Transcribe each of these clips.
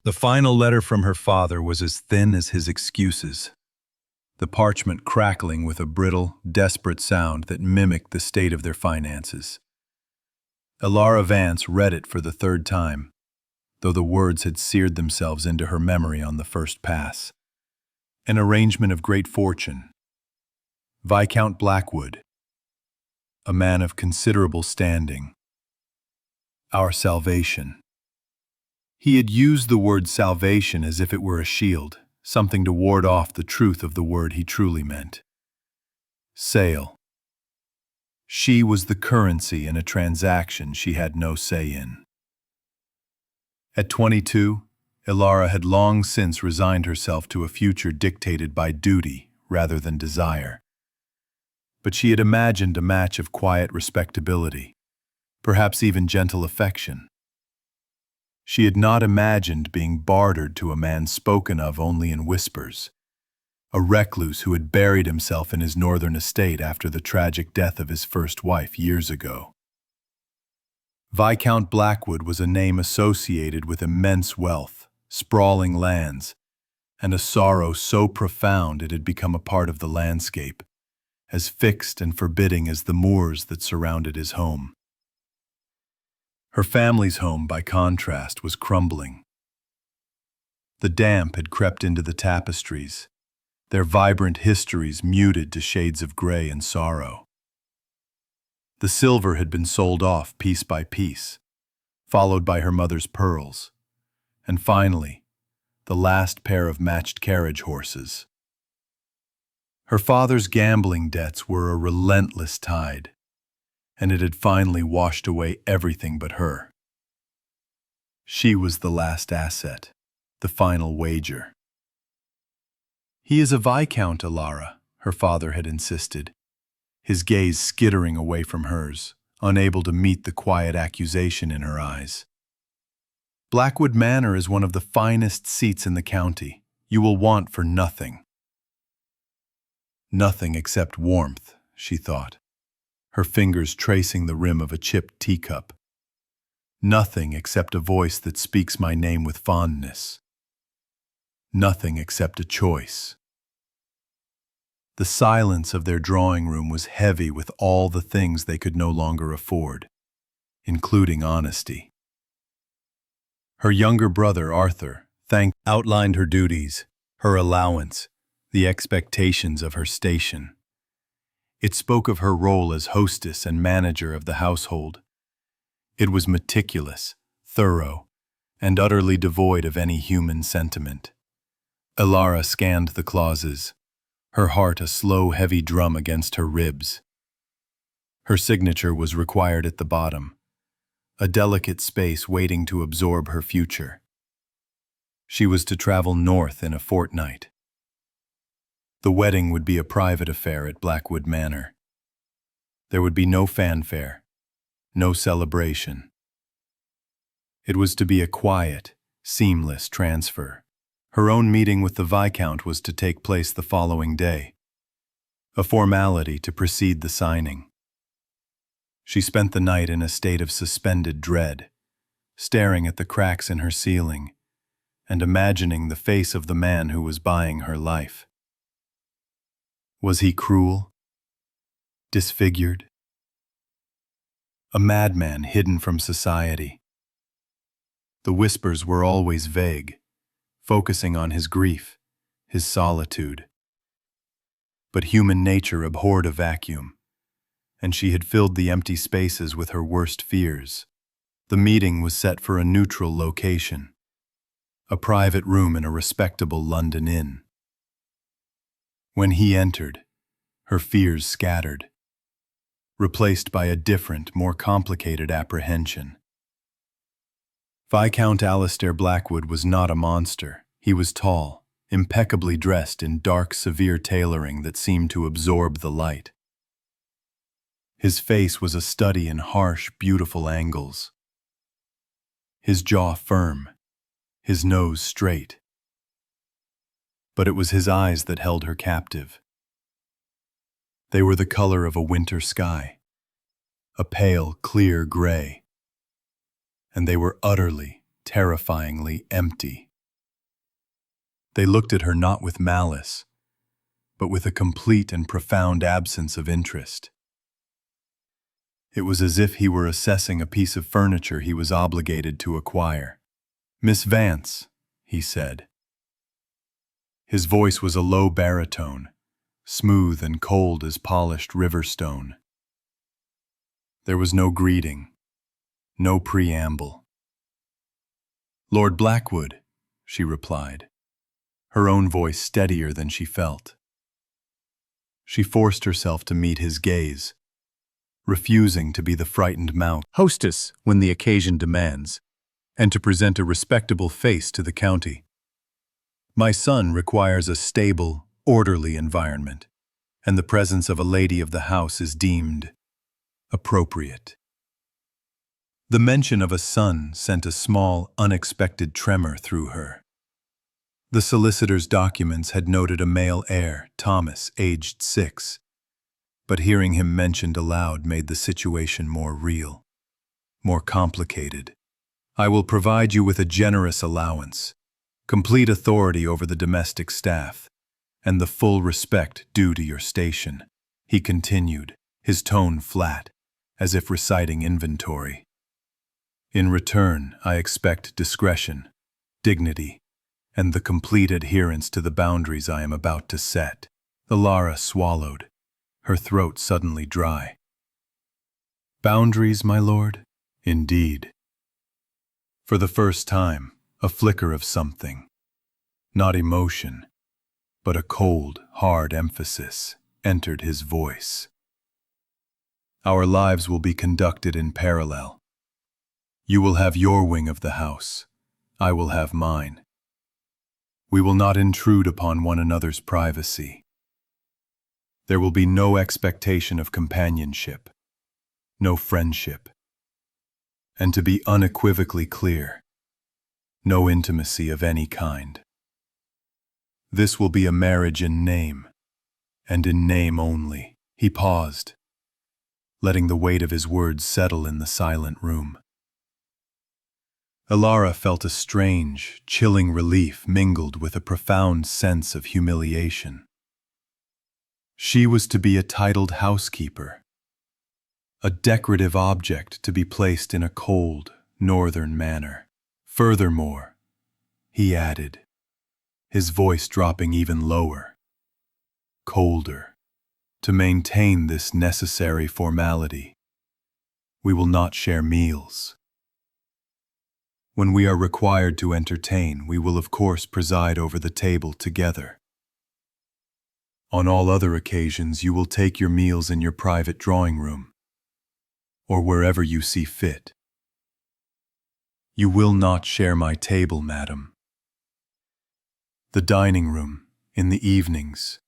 The final letter from her father was as thin as his excuses, the parchment crackling with a brittle, desperate sound that mimicked the state of their finances. Elara Vance read it for the third time, though the words had seared themselves into her memory on the first pass. An arrangement of great fortune. Viscount Blackwood, a man of considerable standing. Our salvation. He had used the word salvation as if it were a shield, something to ward off the truth of the word he truly meant. Sale. She was the currency in a transaction she had no say in. At 22, Elara had long since resigned herself to a future dictated by duty rather than desire. But she had imagined a match of quiet respectability, perhaps even gentle affection. She had not imagined being bartered to a man spoken of only in whispers, a recluse who had buried himself in his northern estate after the tragic death of his first wife years ago. Viscount Blackwood was a name associated with immense wealth, sprawling lands, and a sorrow so profound it had become a part of the landscape, as fixed and forbidding as the moors that surrounded his home. Her family's home, by contrast, was crumbling. The damp had crept into the tapestries, their vibrant histories muted to shades of gray and sorrow. The silver had been sold off piece by piece, followed by her mother's pearls, and finally, the last pair of matched carriage horses. Her father's gambling debts were a relentless tide, and it had finally washed away everything but her. She was the last asset, the final wager. "He is a viscount, Elara," her father had insisted, his gaze skittering away from hers, unable to meet the quiet accusation in her eyes. "Blackwood Manor is one of the finest seats in the county. You will want for nothing." Nothing except warmth, she thought, her fingers tracing the rim of a chipped teacup. Nothing except a voice that speaks my name with fondness. Nothing except a choice. The silence of their drawing room was heavy with all the things they could no longer afford, including honesty. Her younger brother, Arthur, outlined her duties, her allowance, the expectations of her station. It spoke of her role as hostess and manager of the household. It was meticulous, thorough, and utterly devoid of any human sentiment. Elara scanned the clauses, her heart a slow, heavy drum against her ribs. Her signature was required at the bottom, a delicate space waiting to absorb her future. She was to travel north in a fortnight. The wedding would be a private affair at Blackwood Manor. There would be no fanfare, no celebration. It was to be a quiet, seamless transfer. Her own meeting with the Viscount was to take place the following day, a formality to precede the signing. She spent the night in a state of suspended dread, staring at the cracks in her ceiling and imagining the face of the man who was buying her life. Was he cruel? Disfigured? A madman hidden from society? The whispers were always vague, focusing on his grief, his solitude. But human nature abhorred a vacuum, and she had filled the empty spaces with her worst fears. The meeting was set for a neutral location, a private room in a respectable London inn. When he entered, her fears scattered, replaced by a different, more complicated apprehension. Viscount Alistair Blackwood was not a monster. He was tall, impeccably dressed in dark, severe tailoring that seemed to absorb the light. His face was a study in harsh, beautiful angles. His jaw firm, his nose straight. But it was his eyes that held her captive. They were the color of a winter sky, a pale, clear gray, and they were utterly, terrifyingly empty. They looked at her not with malice, but with a complete and profound absence of interest. It was as if he were assessing a piece of furniture he was obligated to acquire. "Miss Vance," he said. His voice was a low baritone, smooth and cold as polished river stone. There was no greeting, no preamble. "Lord Blackwood," she replied, her own voice steadier than she felt. She forced herself to meet his gaze, refusing to be the frightened mouse hostess when the occasion demands, and to present a respectable face to the county. "My son requires a stable, orderly environment, and the presence of a lady of the house is deemed appropriate." The mention of a son sent a small, unexpected tremor through her. The solicitor's documents had noted a male heir, Thomas, aged 6, but hearing him mentioned aloud made the situation more real, more complicated. "I will provide you with a generous allowance, complete authority over the domestic staff, and the full respect due to your station," he continued, his tone flat, as if reciting inventory. "In return, I expect discretion, dignity, and the complete adherence to the boundaries I am about to set." Alara swallowed, her throat suddenly dry. "Boundaries, my lord? Indeed." For the first time, a flicker of something, not emotion, but a cold, hard emphasis, entered his voice. "Our lives will be conducted in parallel. You will have your wing of the house, I will have mine. We will not intrude upon one another's privacy. There will be no expectation of companionship, no friendship. And to be unequivocally clear, no intimacy of any kind. This will be a marriage in name, and in name only." He paused, letting the weight of his words settle in the silent room. Alara felt a strange, chilling relief mingled with a profound sense of humiliation. She was to be a titled housekeeper, a decorative object to be placed in a cold, northern manor. Furthermore, he added, his voice dropping even lower, colder, to maintain this necessary formality, we will not share meals. When we are required to entertain, we will of course preside over the table together. On all other occasions, you will take your meals in your private drawing room, or wherever you see fit. You will not share my table, madam. The dining room, in the evenings,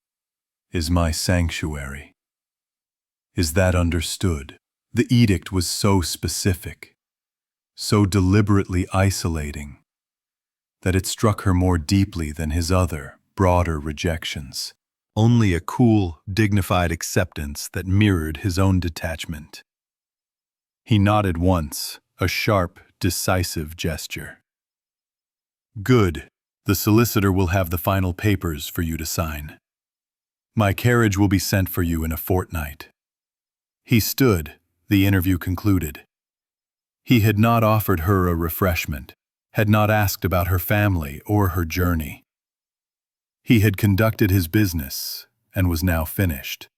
is my sanctuary. Is that understood? The edict was so specific, so deliberately isolating, that it struck her more deeply than his other, broader rejections. Only a cool, dignified acceptance that mirrored his own detachment. He nodded once, a sharp, decisive gesture. "Good. The solicitor will have the final papers for you to sign. My carriage will be sent for you in a fortnight." He stood, the interview concluded. He had not offered her a refreshment, had not asked about her family or her journey. He had conducted his business and was now finished.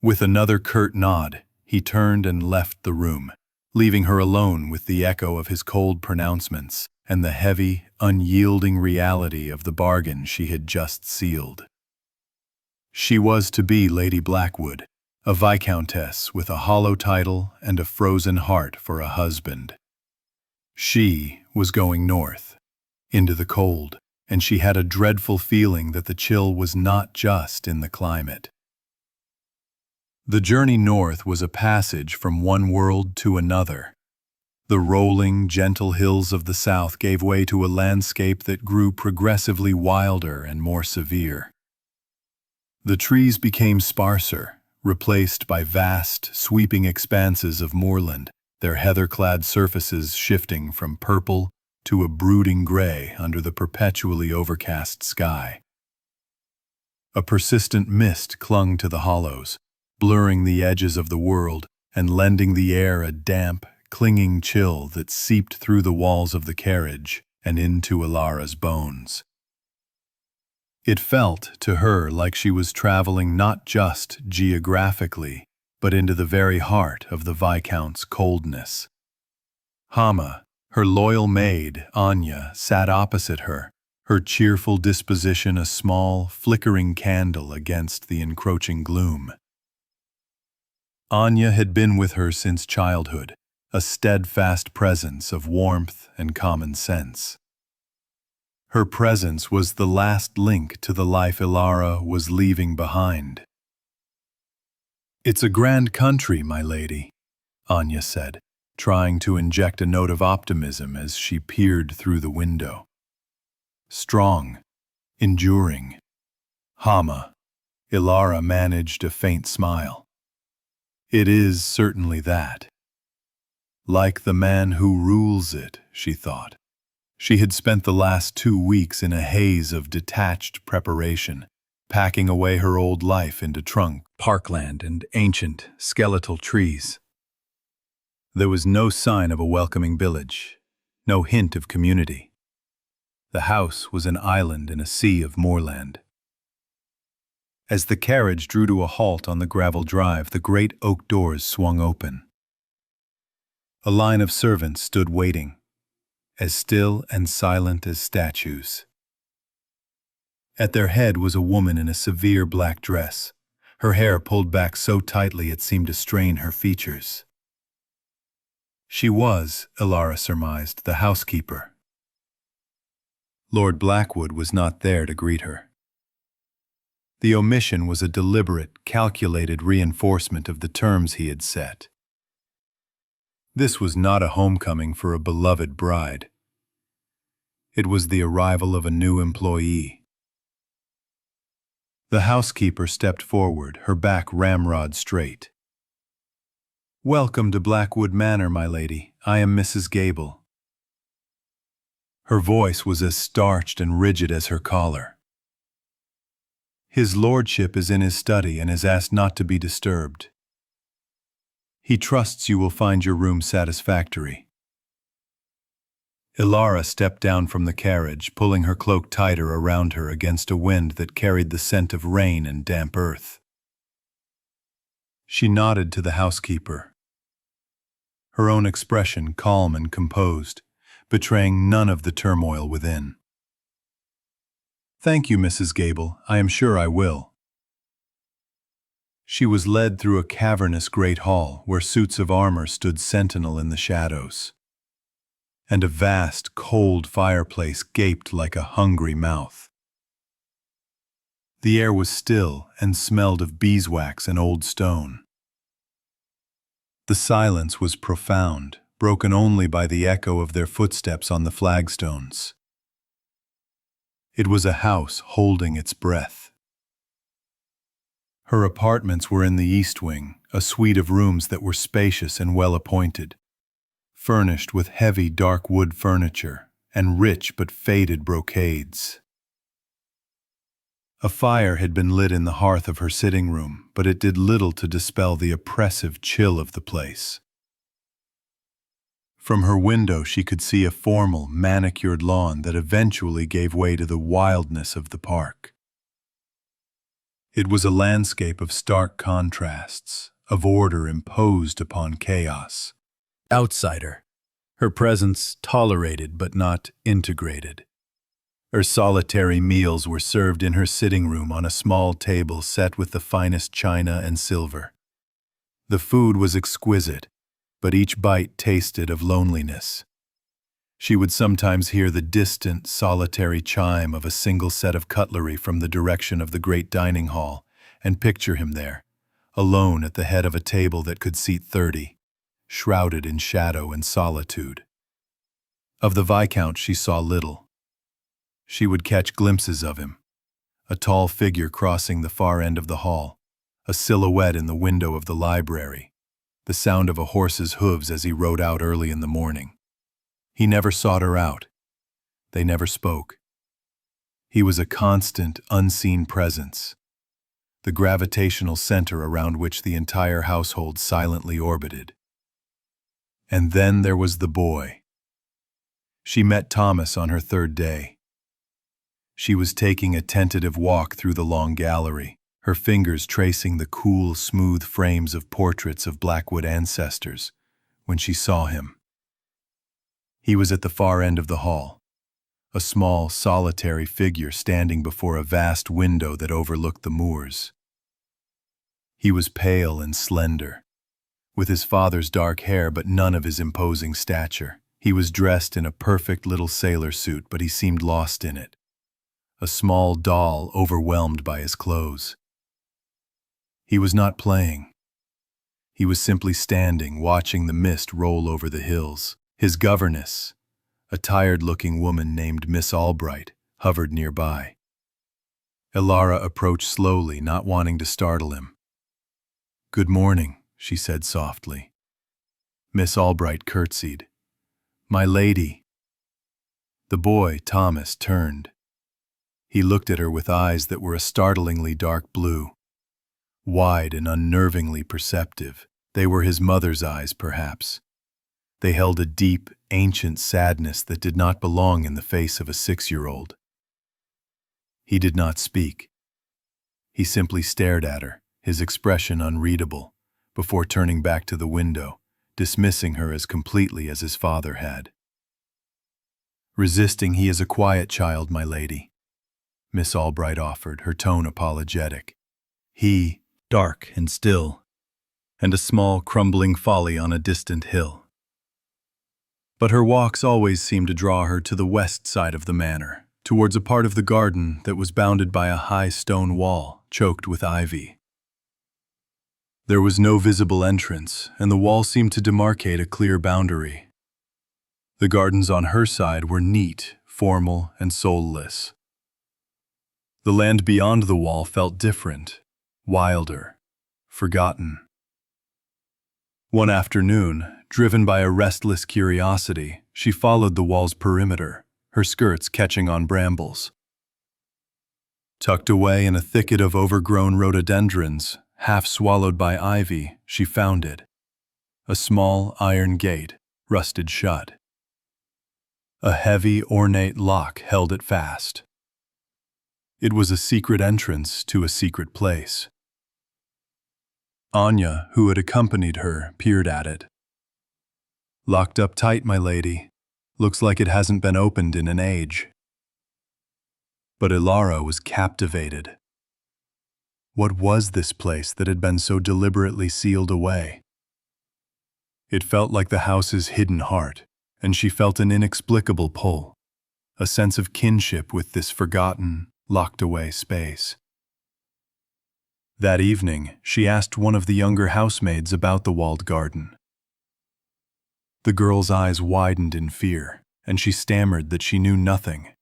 With another curt nod, he turned and left the room, leaving her alone with the echo of his cold pronouncements and the heavy, unyielding reality of the bargain she had just sealed. She was to be Lady Blackwood, a viscountess with a hollow title and a frozen heart for a husband. She was going north, into the cold, and she had a dreadful feeling that the chill was not just in the climate. The journey north was a passage from one world to another. The rolling, gentle hills of the south gave way to a landscape that grew progressively wilder and more severe. The trees became sparser, replaced by vast, sweeping expanses of moorland, their heather-clad surfaces shifting from purple to a brooding gray under the perpetually overcast sky. A persistent mist clung to the hollows, blurring the edges of the world and lending the air a damp, clinging chill that seeped through the walls of the carriage and into Ilara's bones. It felt to her like she was traveling not just geographically, but into the very heart of the Viscount's coldness. Hama, her loyal maid, Anya, sat opposite her, her cheerful disposition a small, flickering candle against the encroaching gloom. Anya had been with her since childhood, a steadfast presence of warmth and common sense. Her presence was the last link to the life Ilara was leaving behind. "It's a grand country, my lady," Anya said, trying to inject a note of optimism as she peered through the window. "Strong, enduring." Hama, Ilara managed a faint smile. "It is certainly that. Like the man who rules it," she thought. She had spent the last 2 weeks in a haze of detached preparation, packing away her old life into trunk, parkland, and ancient, skeletal trees. There was no sign of a welcoming village, no hint of community. The house was an island in a sea of moorland. As the carriage drew to a halt on the gravel drive, the great oak doors swung open. A line of servants stood waiting, as still and silent as statues. At their head was a woman in a severe black dress, her hair pulled back so tightly it seemed to strain her features. She was, Ilara surmised, the housekeeper. Lord Blackwood was not there to greet her. The omission was a deliberate, calculated reinforcement of the terms he had set. This was not a homecoming for a beloved bride. It was the arrival of a new employee. The housekeeper stepped forward, her back ramrod straight. "Welcome to Blackwood Manor, my lady. I am Mrs. Gable." Her voice was as starched and rigid as her collar. "His lordship is in his study and has asked not to be disturbed. He trusts you will find your room satisfactory." Ilara stepped down from the carriage, pulling her cloak tighter around her against a wind that carried the scent of rain and damp earth. She nodded to the housekeeper, her own expression calm and composed, betraying none of the turmoil within. "Thank you, Mrs. Gable. I am sure I will." She was led through a cavernous great hall where suits of armor stood sentinel in the shadows, and a vast, cold fireplace gaped like a hungry mouth. The air was still and smelled of beeswax and old stone. The silence was profound, broken only by the echo of their footsteps on the flagstones. It was a house holding its breath. Her apartments were in the east wing, a suite of rooms that were spacious and well-appointed, furnished with heavy dark wood furniture and rich but faded brocades. A fire had been lit in the hearth of her sitting room, but it did little to dispel the oppressive chill of the place. From her window she could see a formal, manicured lawn that eventually gave way to the wildness of the park. It was a landscape of stark contrasts, of order imposed upon chaos. Outsider, her presence tolerated but not integrated. Her solitary meals were served in her sitting room on a small table set with the finest china and silver. The food was exquisite, but each bite tasted of loneliness. She would sometimes hear the distant, solitary chime of a single set of cutlery from the direction of the great dining hall, and picture him there, alone at the head of a table that could seat 30, shrouded in shadow and solitude. Of the Viscount she saw little. She would catch glimpses of him, a tall figure crossing the far end of the hall, a silhouette in the window of the library, the sound of a horse's hooves as he rode out early in the morning. He never sought her out. They never spoke. He was a constant, unseen presence, the gravitational center around which the entire household silently orbited. And then there was the boy. She met Thomas on her third day. She was taking a tentative walk through the long gallery, her fingers tracing the cool, smooth frames of portraits of Blackwood ancestors, when she saw him. He was at the far end of the hall, a small, solitary figure standing before a vast window that overlooked the moors. He was pale and slender, with his father's dark hair but none of his imposing stature. He was dressed in a perfect little sailor suit, but he seemed lost in it, a small doll overwhelmed by his clothes. He was not playing. He was simply standing, watching the mist roll over the hills. His governess, a tired-looking woman named Miss Albright, hovered nearby. Elara approached slowly, not wanting to startle him. "Good morning," she said softly. Miss Albright curtsied. "My lady." The boy, Thomas, turned. He looked at her with eyes that were a startlingly dark blue, wide and unnervingly perceptive. They were his mother's eyes, perhaps. They held a deep, ancient sadness that did not belong in the face of a 6-year-old. He did not speak. He simply stared at her, his expression unreadable, before turning back to the window, dismissing her as completely as his father had. "Resisting, he is a quiet child, my lady," Miss Albright offered, her tone apologetic. "He, dark and still, and a small crumbling folly on a distant hill." But her walks always seemed to draw her to the west side of the manor, towards a part of the garden that was bounded by a high stone wall choked with ivy. There was no visible entrance, and the wall seemed to demarcate a clear boundary. The gardens on her side were neat, formal, and soulless. The land beyond the wall felt different, wilder, forgotten. One afternoon, driven by a restless curiosity, she followed the wall's perimeter, her skirts catching on brambles. Tucked away in a thicket of overgrown rhododendrons, half swallowed by ivy, she found it. A small iron gate, rusted shut. A heavy, ornate lock held it fast. It was a secret entrance to a secret place. Anya, who had accompanied her, peered at it. "Locked up tight, my lady. Looks like it hasn't been opened in an age." But Elara was captivated. What was this place that had been so deliberately sealed away? It felt like the house's hidden heart, and she felt an inexplicable pull, a sense of kinship with this forgotten, locked-away space. That evening, she asked one of the younger housemaids about the walled garden. The girl's eyes widened in fear, and she stammered that she knew nothing,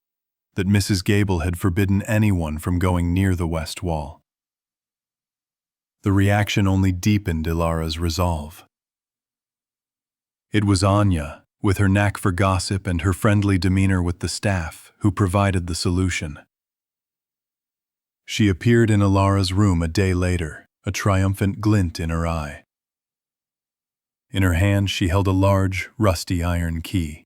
that Mrs. Gable had forbidden anyone from going near the west wall. The reaction only deepened Elara's resolve. It was Anya, with her knack for gossip and her friendly demeanor with the staff, who provided the solution. She appeared in Elara's room a day later, a triumphant glint in her eye. In her hand she held a large, rusty iron key.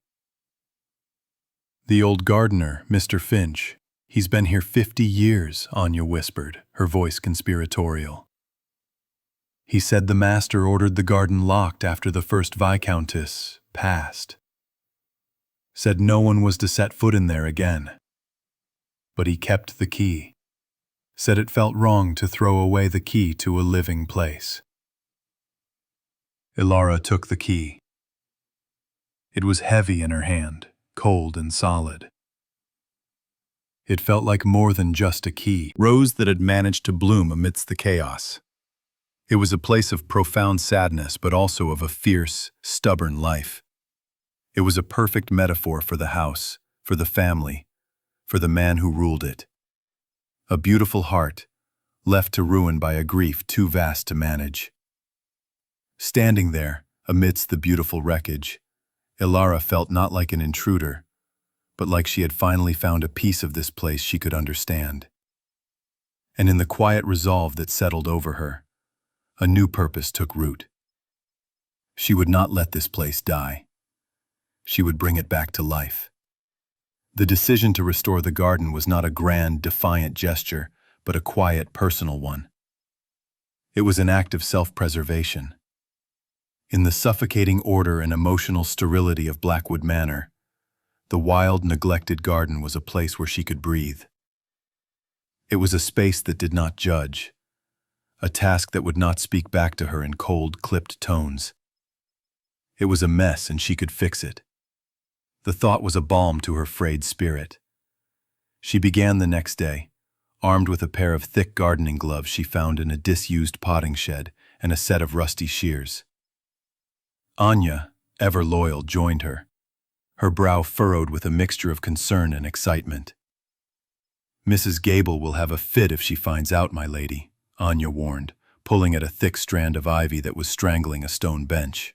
"The old gardener, Mr. Finch, he's been here 50 years, Anya whispered, her voice conspiratorial. "He said the master ordered the garden locked after the first Viscountess passed. Said no one was to set foot in there again. But he kept the key. Said it felt wrong to throw away the key to a living place." Elara took the key. It was heavy in her hand, cold and solid. It felt like more than just a key, rose that had managed to bloom amidst the chaos. It was a place of profound sadness, but also of a fierce, stubborn life. It was a perfect metaphor for the house, for the family, for the man who ruled it. A beautiful heart, left to ruin by a grief too vast to manage. Standing there, amidst the beautiful wreckage, Elara felt not like an intruder, but like she had finally found a piece of this place she could understand. And in the quiet resolve that settled over her, a new purpose took root. She would not let this place die. She would bring it back to life. The decision to restore the garden was not a grand, defiant gesture, but a quiet, personal one. It was an act of self-preservation. In the suffocating order and emotional sterility of Blackwood Manor, the wild, neglected garden was a place where she could breathe. It was a space that did not judge, a task that would not speak back to her in cold, clipped tones. It was a mess and she could fix it. The thought was a balm to her frayed spirit. She began the next day, armed with a pair of thick gardening gloves she found in a disused potting shed and a set of rusty shears. Anya, ever loyal, joined her, her brow furrowed with a mixture of concern and excitement. "Mrs. Gable will have a fit if she finds out, my lady," Anya warned, pulling at a thick strand of ivy that was strangling a stone bench.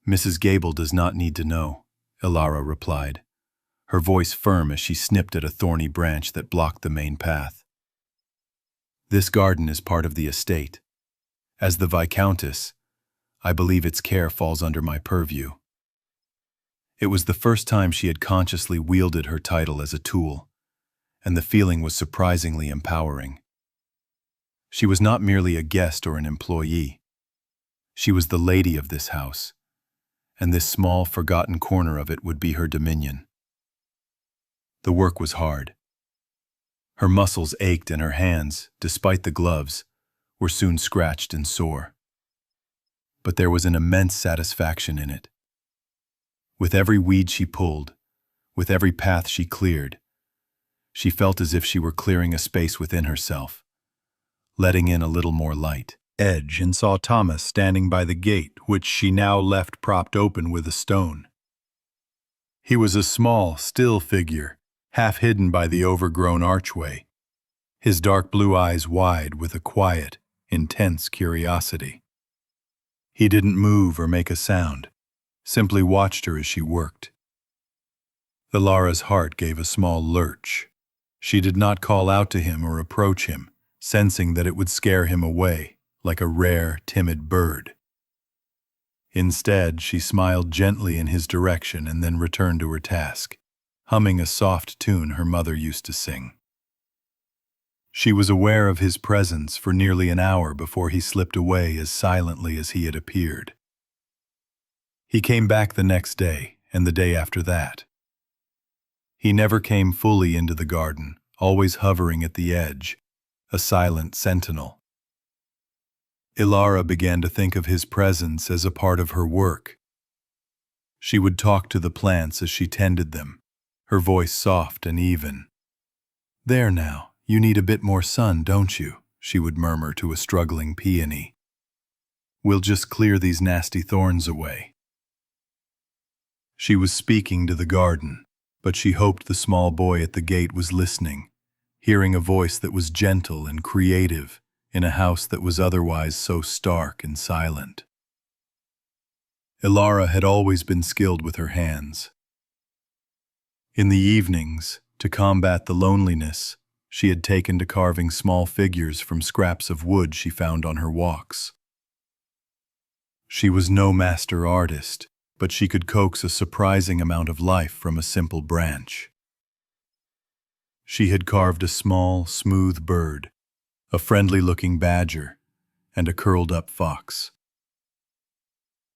"Mrs. Gable does not need to know," Ilara replied, her voice firm as she snipped at a thorny branch that blocked the main path. "This garden is part of the estate. As the Viscountess, I believe its care falls under my purview." It was the first time she had consciously wielded her title as a tool, and the feeling was surprisingly empowering. She was not merely a guest or an employee. She was the lady of this house, and this small, forgotten corner of it would be her dominion. The work was hard. Her muscles ached and her hands, despite the gloves, were soon scratched and sore. But there was an immense satisfaction in it. With every weed she pulled, with every path she cleared, she felt as if she were clearing a space within herself, letting in a little more light. Edge and saw Thomas standing by the gate, which she now left propped open with a stone. He was a small, still figure, half hidden by the overgrown archway, his dark blue eyes wide with a quiet, intense curiosity. He didn't move or make a sound, simply watched her as she worked. Ilara's heart gave a small lurch. She did not call out to him or approach him, sensing that it would scare him away, like a rare, timid bird. Instead, she smiled gently in his direction and then returned to her task, humming a soft tune her mother used to sing. She was aware of his presence for nearly an hour before he slipped away as silently as he had appeared. He came back the next day, and the day after that. He never came fully into the garden, always hovering at the edge, a silent sentinel. Ilara began to think of his presence as a part of her work. She would talk to the plants as she tended them, her voice soft and even. "There now, you need a bit more sun, don't you?" she would murmur to a struggling peony. "We'll just clear these nasty thorns away." She was speaking to the garden, but she hoped the small boy at the gate was listening, hearing a voice that was gentle and creative in a house that was otherwise so stark and silent. Ilara had always been skilled with her hands. In the evenings, to combat the loneliness, she had taken to carving small figures from scraps of wood she found on her walks. She was no master artist, but she could coax a surprising amount of life from a simple branch. She had carved a small, smooth bird, a friendly-looking badger, and a curled-up fox.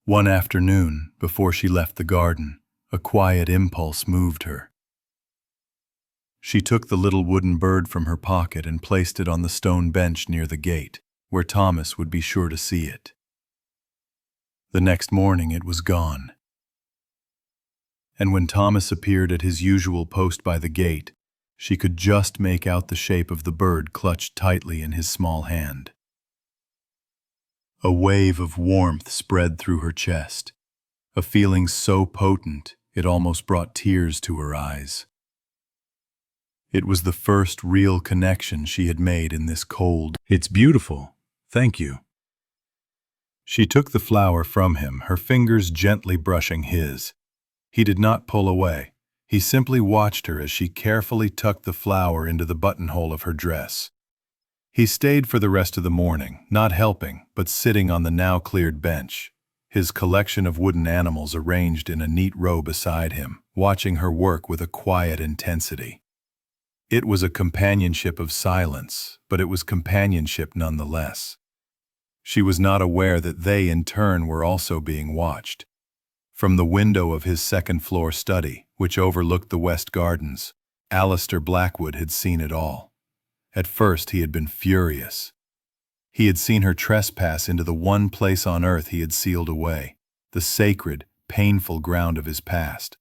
One afternoon, before she left the garden, a quiet impulse moved her. She took the little wooden bird from her pocket and placed it on the stone bench near the gate, where Thomas would be sure to see it. The next morning it was gone. And when Thomas appeared at his usual post by the gate, she could just make out the shape of the bird clutched tightly in his small hand. A wave of warmth spread through her chest, a feeling so potent it almost brought tears to her eyes. It was the first real connection she had made in this cold. "It's beautiful, thank you." She took the flower from him, her fingers gently brushing his. He did not pull away. He simply watched her as she carefully tucked the flower into the buttonhole of her dress. He stayed for the rest of the morning, not helping, but sitting on the now cleared bench, his collection of wooden animals arranged in a neat row beside him, watching her work with a quiet intensity. It was a companionship of silence, but it was companionship nonetheless. She was not aware that they, in turn, were also being watched. From the window of his second-floor study, which overlooked the West Gardens, Alistair Blackwood had seen it all. At first he had been furious. He had seen her trespass into the one place on earth he had sealed away, the sacred, painful ground of his past.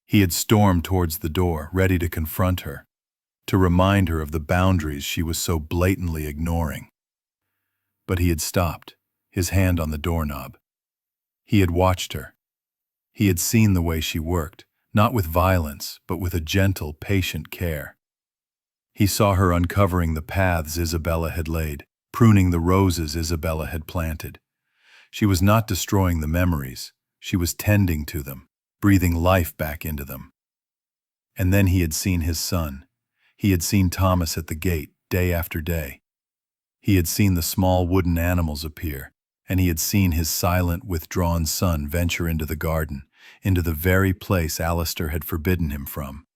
He had stormed towards the door, ready to confront her, to remind her of the boundaries she was so blatantly ignoring. But he had stopped, his hand on the doorknob. He had watched her. He had seen the way she worked, not with violence, but with a gentle, patient care. He saw her uncovering the paths Isabella had laid, pruning the roses Isabella had planted. She was not destroying the memories, she was tending to them, breathing life back into them. And then he had seen his son. He had seen Thomas at the gate, day after day. He had seen the small wooden animals appear, and he had seen his silent, withdrawn son venture into the garden, into the very place Alistair had forbidden him from,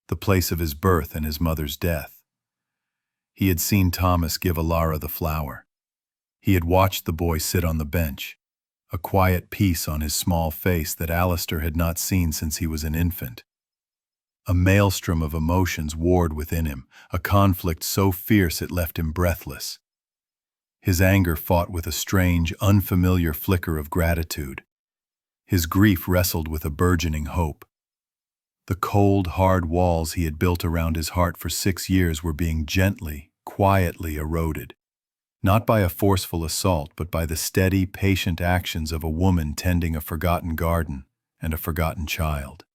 the place of his birth and his mother's death. He had seen Thomas give Alara the flower. He had watched the boy sit on the bench, a quiet peace on his small face that Alistair had not seen since he was an infant. A maelstrom of emotions warred within him, a conflict so fierce it left him breathless. His anger fought with a strange, unfamiliar flicker of gratitude. His grief wrestled with a burgeoning hope. The cold, hard walls he had built around his heart for 6 years were being gently, quietly eroded, not by a forceful assault, but by the steady, patient actions of a woman tending a forgotten garden and a forgotten child.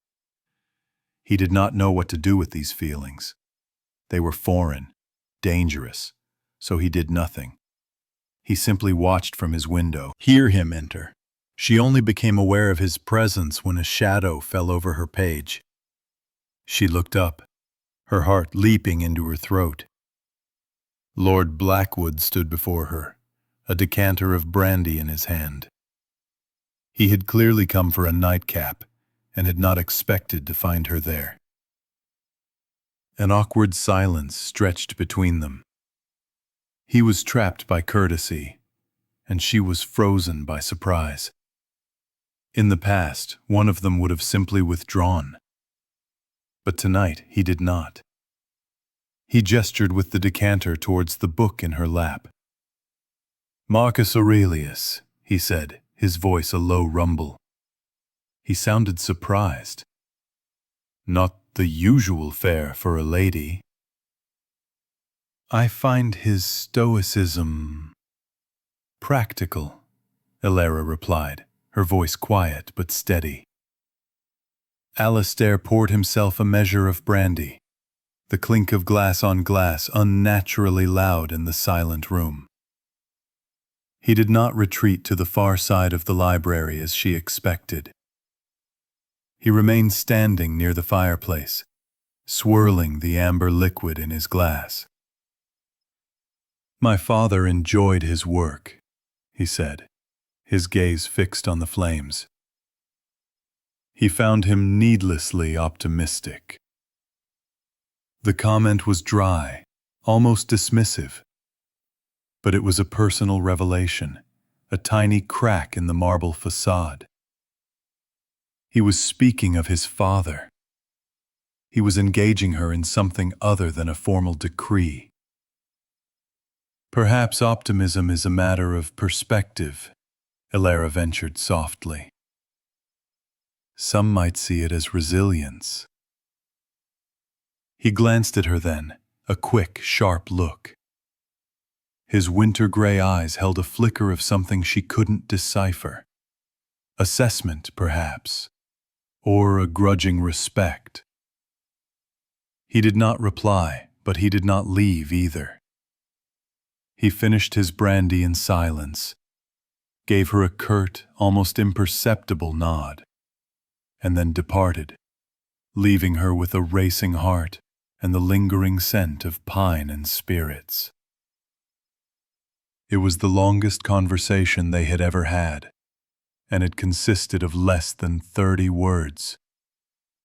He did not know what to do with these feelings. They were foreign, dangerous, so he did nothing. He simply watched from his window, hear him enter. She only became aware of his presence when a shadow fell over her page. She looked up, her heart leaping into her throat. Lord Blackwood stood before her, a decanter of brandy in his hand. He had clearly come for a nightcap, and had not expected to find her there. An awkward silence stretched between them. He was trapped by courtesy, and she was frozen by surprise. In the past, one of them would have simply withdrawn. But tonight he did not. He gestured with the decanter towards the book in her lap. "Marcus Aurelius," he said, his voice a low rumble. He sounded surprised. "Not the usual fare for a lady." "I find his stoicism practical," Alara replied, her voice quiet but steady. Alistair poured himself a measure of brandy, the clink of glass on glass unnaturally loud in the silent room. He did not retreat to the far side of the library as she expected. He remained standing near the fireplace, swirling the amber liquid in his glass. "My father enjoyed his work," he said, his gaze fixed on the flames. "He found him needlessly optimistic." The comment was dry, almost dismissive. But it was a personal revelation, a tiny crack in the marble facade. He was speaking of his father. He was engaging her in something other than a formal decree. "Perhaps optimism is a matter of perspective," Alara ventured softly. "Some might see it as resilience." He glanced at her then, a quick, sharp look. His winter-gray eyes held a flicker of something she couldn't decipher. Assessment, perhaps, or a grudging respect. He did not reply, but he did not leave either. He finished his brandy in silence, gave her a curt, almost imperceptible nod, and then departed, leaving her with a racing heart and the lingering scent of pine and spirits. It was the longest conversation they had ever had, and it consisted of less than 30 words,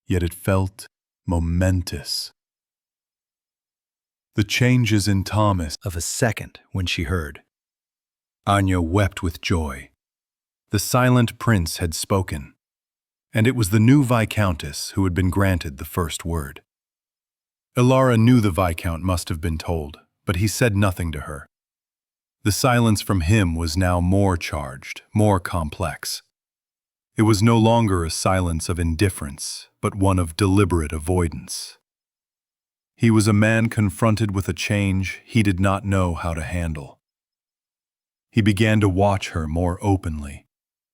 yet it felt momentous. The changes in Thomas of a second when she heard. Anya wept with joy. The silent prince had spoken, and it was the new Viscountess who had been granted the first word. Ilara knew the Viscount must have been told, but he said nothing to her. The silence from him was now more charged, more complex. It was no longer a silence of indifference, but one of deliberate avoidance. He was a man confronted with a change he did not know how to handle. He began to watch her more openly,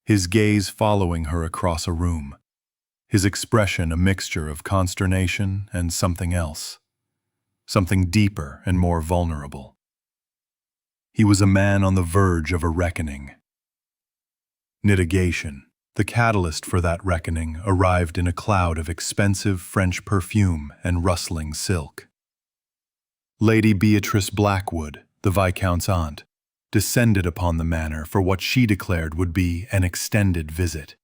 his gaze following her across a room, his expression a mixture of consternation and something else, something deeper and more vulnerable. He was a man on the verge of a reckoning. Nitigation, the catalyst for that reckoning, arrived in a cloud of expensive French perfume and rustling silk. Lady Beatrice Blackwood, the Viscount's aunt, descended upon the manor for what she declared would be an extended visit.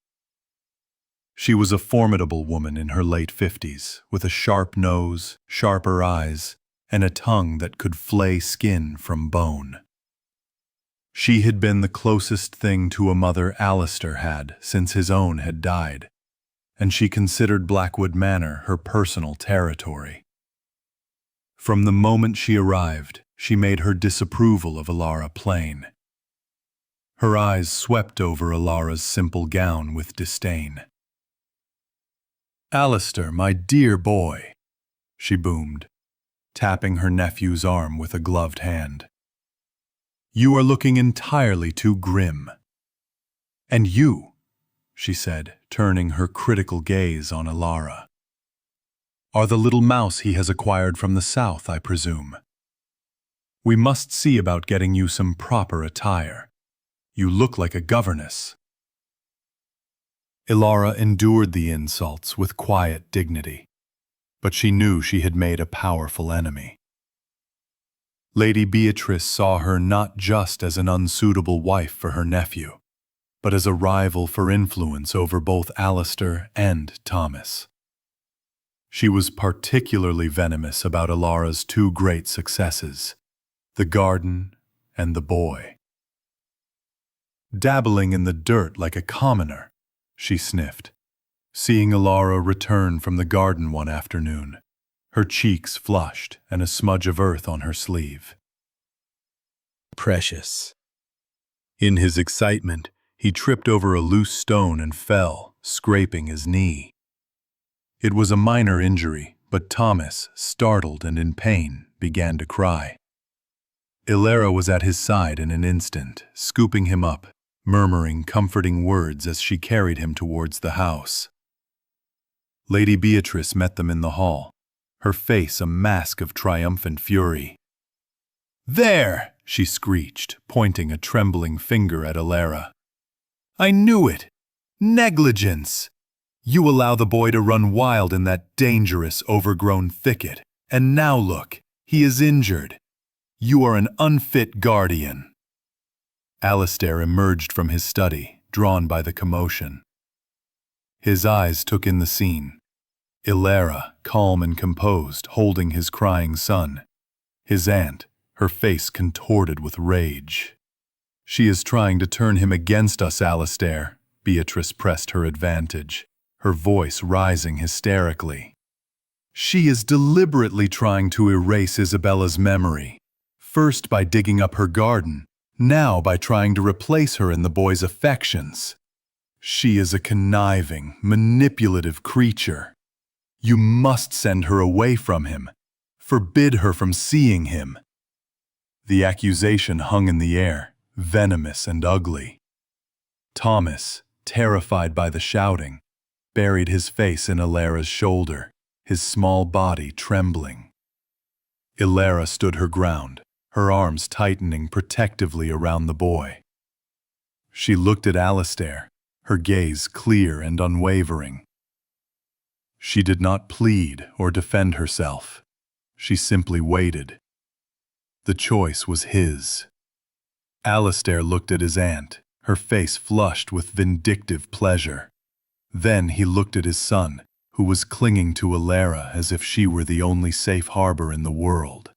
She was a formidable woman in her late 50s, with a sharp nose, sharper eyes, and a tongue that could flay skin from bone. She had been the closest thing to a mother Alistair had since his own had died, and she considered Blackwood Manor her personal territory. From the moment she arrived, she made her disapproval of Ilara plain. Her eyes swept over Ilara's simple gown with disdain. "Alistair, my dear boy," she boomed, tapping her nephew's arm with a gloved hand. "You are looking entirely too grim." "And you," she said, turning her critical gaze on Ilara, "are the little mouse he has acquired from the south, I presume. We must see about getting you some proper attire. You look like a governess." Ilara endured the insults with quiet dignity, but she knew she had made a powerful enemy. Lady Beatrice saw her not just as an unsuitable wife for her nephew, but as a rival for influence over both Alistair and Thomas. She was particularly venomous about Ilara's two great successes, the garden and the boy. "Dabbling in the dirt like a commoner," she sniffed, seeing Ilara return from the garden one afternoon, her cheeks flushed and a smudge of earth on her sleeve. Precious. In his excitement, he tripped over a loose stone and fell, scraping his knee. It was a minor injury, but Thomas, startled and in pain, began to cry. Ilara was at his side in an instant, scooping him up, murmuring comforting words as she carried him towards the house. Lady Beatrice met them in the hall, her face a mask of triumphant fury. "There!" she screeched, pointing a trembling finger at Ilara. "I knew it! Negligence! You allow the boy to run wild in that dangerous, overgrown thicket, and now look, he is injured. You are an unfit guardian." Alistair emerged from his study, drawn by the commotion. His eyes took in the scene. Ilara, calm and composed, holding his crying son. His aunt, her face contorted with rage. "She is trying to turn him against us, Alistair," Beatrice pressed her advantage, her voice rising hysterically. "She is deliberately trying to erase Isabella's memory, first by digging up her garden, now by trying to replace her in the boy's affections. She is a conniving, manipulative creature. You must send her away from him, forbid her from seeing him." The accusation hung in the air, venomous and ugly. Thomas, terrified by the shouting, buried his face in Ilara's shoulder, his small body trembling. Ilara stood her ground, her arms tightening protectively around the boy. She looked at Alistair, her gaze clear and unwavering. She did not plead or defend herself. She simply waited. The choice was his. Alistair looked at his aunt, her face flushed with vindictive pleasure. Then he looked at his son, who was clinging to Alara as if she were the only safe harbor in the world.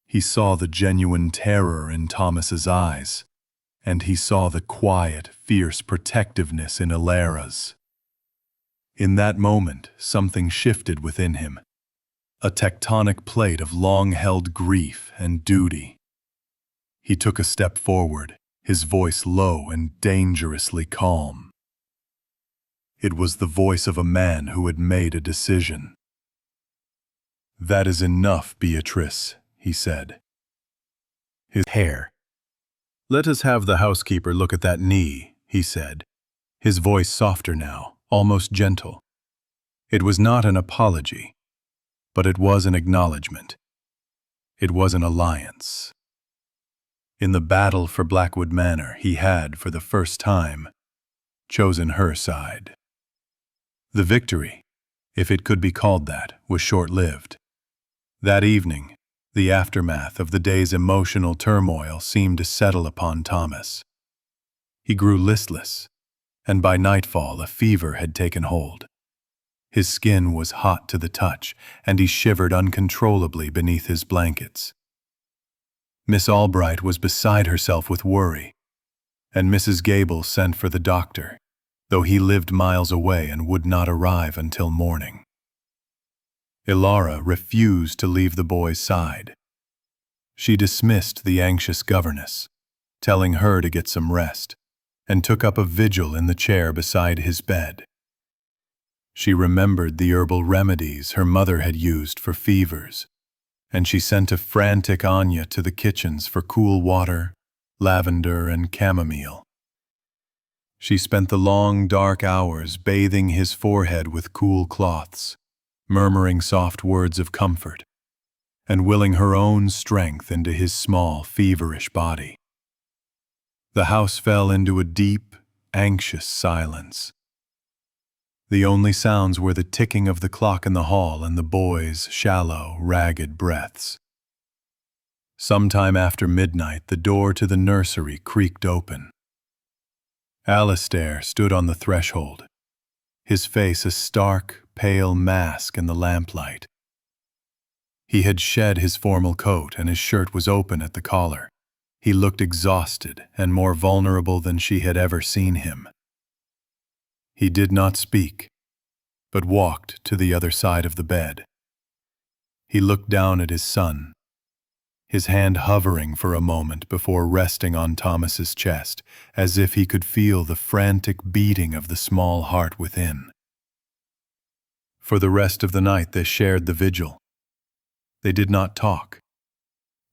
He saw the genuine terror in Thomas's eyes, and he saw the quiet, fierce protectiveness in Alara's. In that moment, something shifted within him, a tectonic plate of long-held grief and duty. He took a step forward, his voice low and dangerously calm. It was the voice of a man who had made a decision. "That is enough, Beatrice," he said. His hair. "Let us have the housekeeper look at that knee," he said, his voice softer now, almost gentle. It was not an apology, but it was an acknowledgement. It was an alliance. In the battle for Blackwood Manor, he had, for the first time, chosen her side. The victory, if it could be called that, was short-lived. That evening, the aftermath of the day's emotional turmoil seemed to settle upon Thomas. He grew listless, and by nightfall a fever had taken hold. His skin was hot to the touch, and he shivered uncontrollably beneath his blankets. Miss Albright was beside herself with worry, and Mrs. Gable sent for the doctor, though he lived miles away and would not arrive until morning. Alara refused to leave the boy's side. She dismissed the anxious governess, telling her to get some rest, and took up a vigil in the chair beside his bed. She remembered the herbal remedies her mother had used for fevers, and she sent a frantic Anya to the kitchens for cool water, lavender, and chamomile. She spent the long, dark hours bathing his forehead with cool cloths, murmuring soft words of comfort, and willing her own strength into his small, feverish body. The house fell into a deep, anxious silence. The only sounds were the ticking of the clock in the hall and the boy's shallow, ragged breaths. Sometime after midnight, the door to the nursery creaked open. Alistair stood on the threshold, his face a stark, pale mask in the lamplight. He had shed his formal coat and his shirt was open at the collar. He looked exhausted and more vulnerable than she had ever seen him. He did not speak, but walked to the other side of the bed. He looked down at his son, his hand hovering for a moment before resting on Thomas's chest, as if he could feel the frantic beating of the small heart within. For the rest of the night they shared the vigil. They did not talk.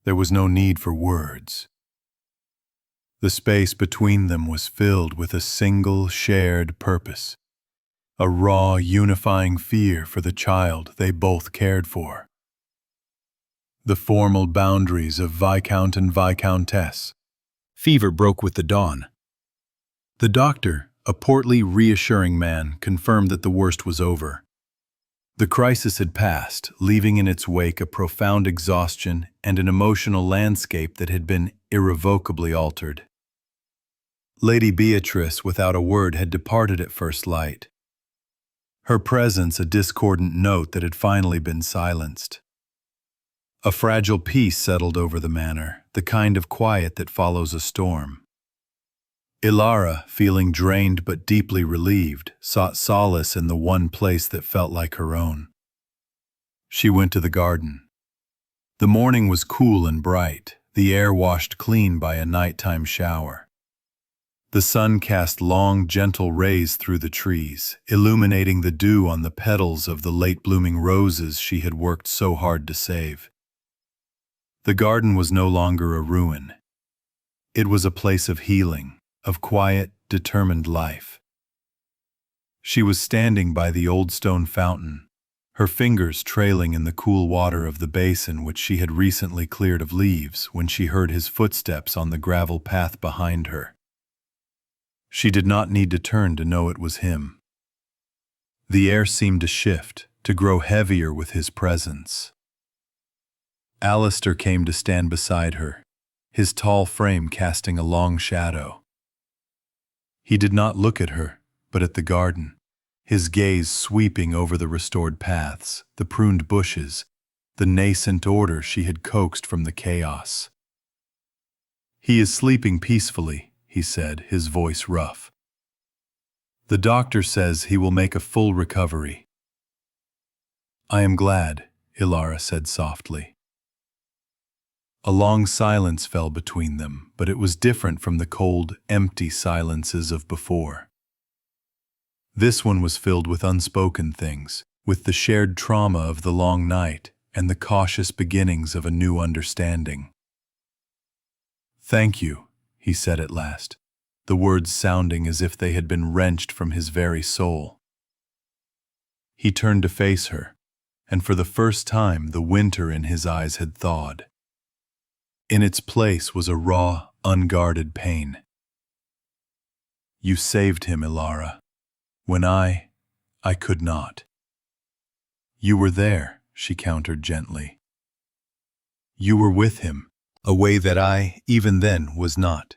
There was no need for words. The space between them was filled with a single shared purpose, a raw, unifying fear for the child they both cared for. The formal boundaries of Viscount and Viscountess. Fever broke with the dawn. The doctor, a portly, reassuring man, confirmed that the worst was over. The crisis had passed, leaving in its wake a profound exhaustion and an emotional landscape that had been irrevocably altered. Lady Beatrice, without a word, had departed at first light. Her presence a discordant note that had finally been silenced. A fragile peace settled over the manor, the kind of quiet that follows a storm. Alara, feeling drained but deeply relieved, sought solace in the one place that felt like her own. She went to the garden. The morning was cool and bright, the air washed clean by a nighttime shower. The sun cast long, gentle rays through the trees, illuminating the dew on the petals of the late-blooming roses she had worked so hard to save. The garden was no longer a ruin. It was a place of healing, of quiet, determined life. She was standing by the old stone fountain, her fingers trailing in the cool water of the basin which she had recently cleared of leaves when she heard his footsteps on the gravel path behind her. She did not need to turn to know it was him. The air seemed to shift, to grow heavier with his presence. Alistair came to stand beside her, his tall frame casting a long shadow. He did not look at her, but at the garden, his gaze sweeping over the restored paths, the pruned bushes, the nascent order she had coaxed from the chaos. "He is sleeping peacefully," he said, his voice rough. "The doctor says he will make a full recovery." "I am glad," Ilara said softly. A long silence fell between them, but it was different from the cold, empty silences of before. This one was filled with unspoken things, with the shared trauma of the long night and the cautious beginnings of a new understanding. "Thank you," he said at last, the words sounding as if they had been wrenched from his very soul. He turned to face her, and for the first time the winter in his eyes had thawed. In its place was a raw, unguarded pain. "You saved him, Ilara, when I could not." "You were there," she countered gently. "You were with him, a way that I, even then, was not."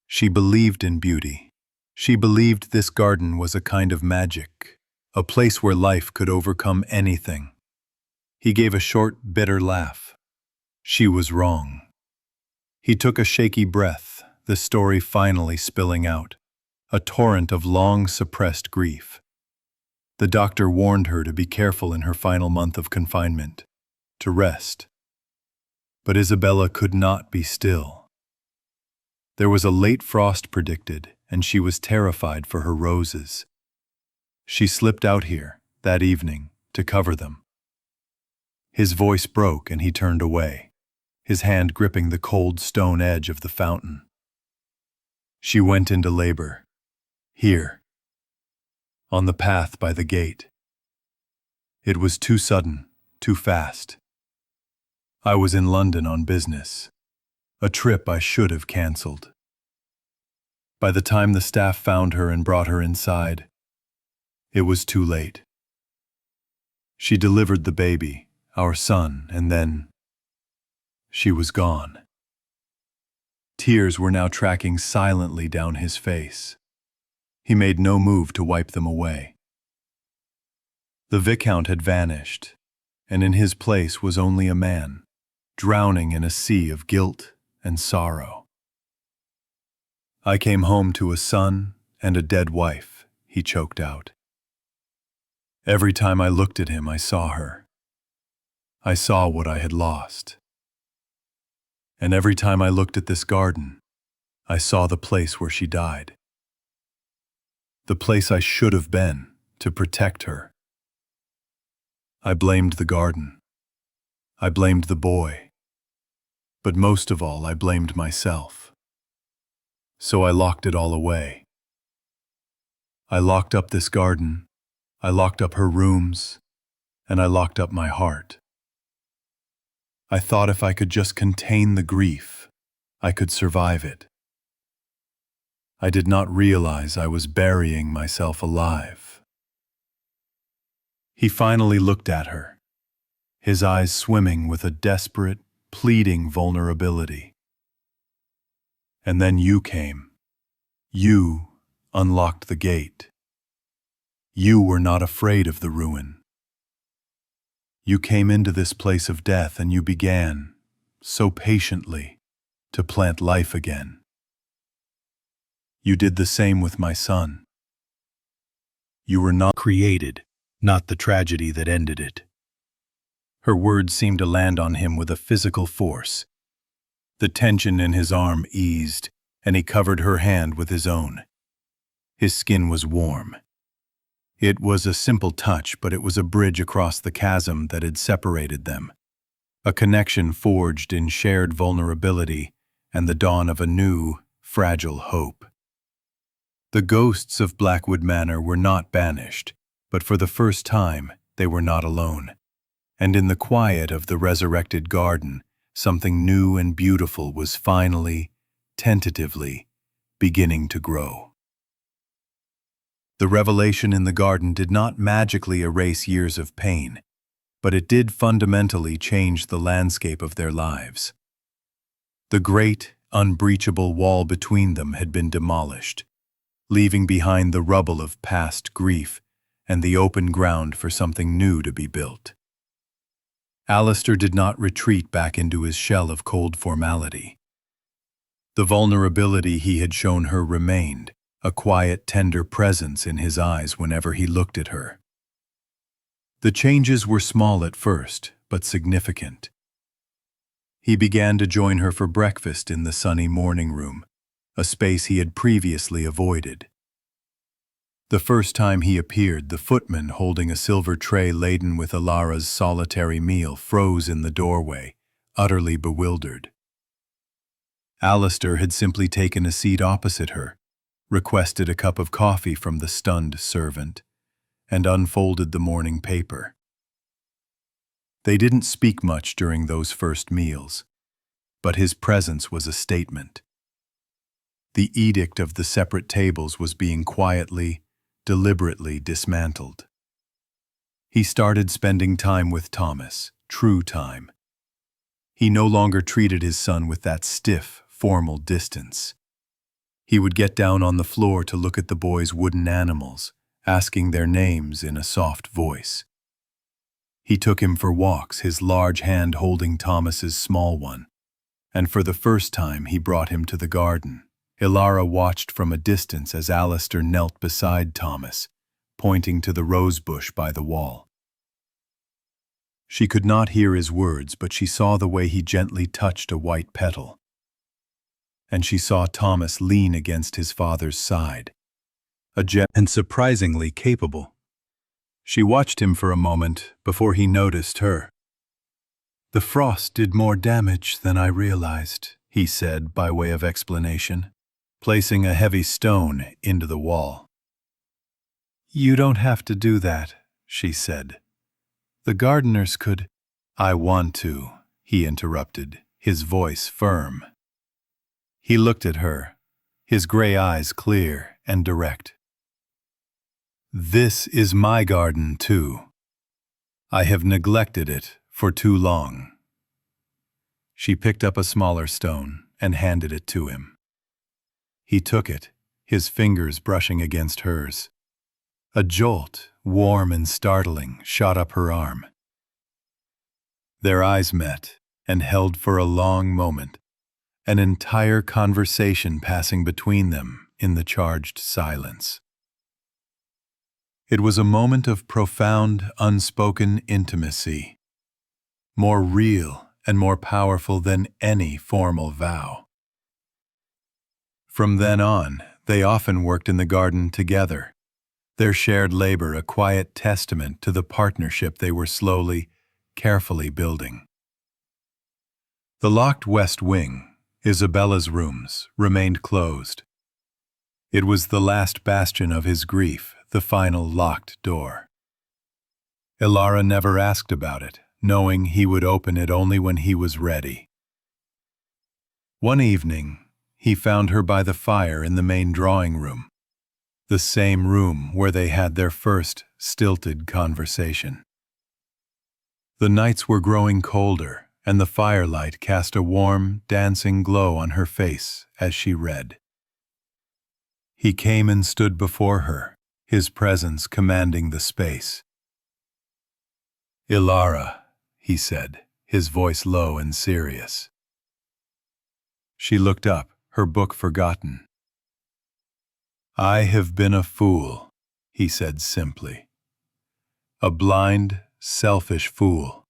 She believed in beauty. She believed this garden was a kind of magic, a place where life could overcome anything. He gave a short, bitter laugh. She was wrong. He took a shaky breath, the story finally spilling out, a torrent of long-suppressed grief. The doctor warned her to be careful in her final month of confinement, to rest. But Isabella could not be still. There was a late frost predicted, and she was terrified for her roses. She slipped out here, that evening, to cover them. His voice broke and he turned away, his hand gripping the cold stone edge of the fountain. She went into labor, here, on the path by the gate. It was too sudden, too fast. I was in London on business, a trip I should have cancelled. By the time the staff found her and brought her inside, it was too late. She delivered the baby, our son, and then she was gone. Tears were now tracking silently down his face. He made no move to wipe them away. The Viscount had vanished, and in his place was only a man, drowning in a sea of guilt and sorrow. "I came home to a son and a dead wife," he choked out. "Every time I looked at him, I saw her. I saw what I had lost. And every time I looked at this garden, I saw the place where she died. The place I should have been to protect her. I blamed the garden. I blamed the boy. But most of all, I blamed myself. So I locked it all away. I locked up this garden, I locked up her rooms, and I locked up my heart. I thought if I could just contain the grief, I could survive it. I did not realize I was burying myself alive." He finally looked at her, his eyes swimming with a desperate, pleading vulnerability. "And then you came. You unlocked the gate. You were not afraid of the ruin. You came into this place of death and you began, so patiently, to plant life again. You did the same with my son. You were not created, not the tragedy that ended it." Her words seemed to land on him with a physical force. The tension in his arm eased, and he covered her hand with his own. His skin was warm. It was a simple touch, but it was a bridge across the chasm that had separated them, a connection forged in shared vulnerability and the dawn of a new, fragile hope. The ghosts of Blackwood Manor were not banished, but for the first time they were not alone. And in the quiet of the resurrected garden, something new and beautiful was finally, tentatively, beginning to grow. The revelation in the garden did not magically erase years of pain, but it did fundamentally change the landscape of their lives. The great, unbreachable wall between them had been demolished, leaving behind the rubble of past grief and the open ground for something new to be built. Alistair did not retreat back into his shell of cold formality. The vulnerability he had shown her remained, a quiet, tender presence in his eyes whenever he looked at her. The changes were small at first, but significant. He began to join her for breakfast in the sunny morning room, a space he had previously avoided. The first time he appeared, the footman holding a silver tray laden with Ilara's solitary meal froze in the doorway, utterly bewildered. Alistair had simply taken a seat opposite her, requested a cup of coffee from the stunned servant, and unfolded the morning paper. They didn't speak much during those first meals, but his presence was a statement. The edict of the separate tables was being quietly, deliberately dismantled. He started spending time with Thomas, true time. He no longer treated his son with that stiff, formal distance. He would get down on the floor to look at the boys' wooden animals, asking their names in a soft voice. He took him for walks, his large hand holding Thomas's small one, and for the first time he brought him to the garden. Ilara watched from a distance as Alistair knelt beside Thomas, pointing to the rose bush by the wall. She could not hear his words, but she saw the way he gently touched a white petal. And she saw Thomas lean against his father's side, and surprisingly capable. She watched him for a moment before he noticed her. "The frost did more damage than I realized," he said by way of explanation, placing a heavy stone into the wall. "You don't have to do that," she said. "The gardeners could—" "I want to," he interrupted, his voice firm. He looked at her, his gray eyes clear and direct. "This is my garden, too. I have neglected it for too long." She picked up a smaller stone and handed it to him. He took it, his fingers brushing against hers. A jolt, warm and startling, shot up her arm. Their eyes met and held for a long moment, an entire conversation passing between them in the charged silence. It was a moment of profound, unspoken intimacy, more real and more powerful than any formal vow. From then on, they often worked in the garden together, their shared labor a quiet testament to the partnership they were slowly, carefully building. The locked west wing, Isabella's rooms, remained closed. It was the last bastion of his grief, the final locked door. Ilara never asked about it, knowing he would open it only when he was ready. One evening, he found her by the fire in the main drawing room, the same room where they had their first stilted conversation. The nights were growing colder, and the firelight cast a warm, dancing glow on her face as she read. He came and stood before her, his presence commanding the space. "Ilara," he said, his voice low and serious. She looked up, her book forgotten. "I have been a fool," he said simply. "A blind, selfish fool.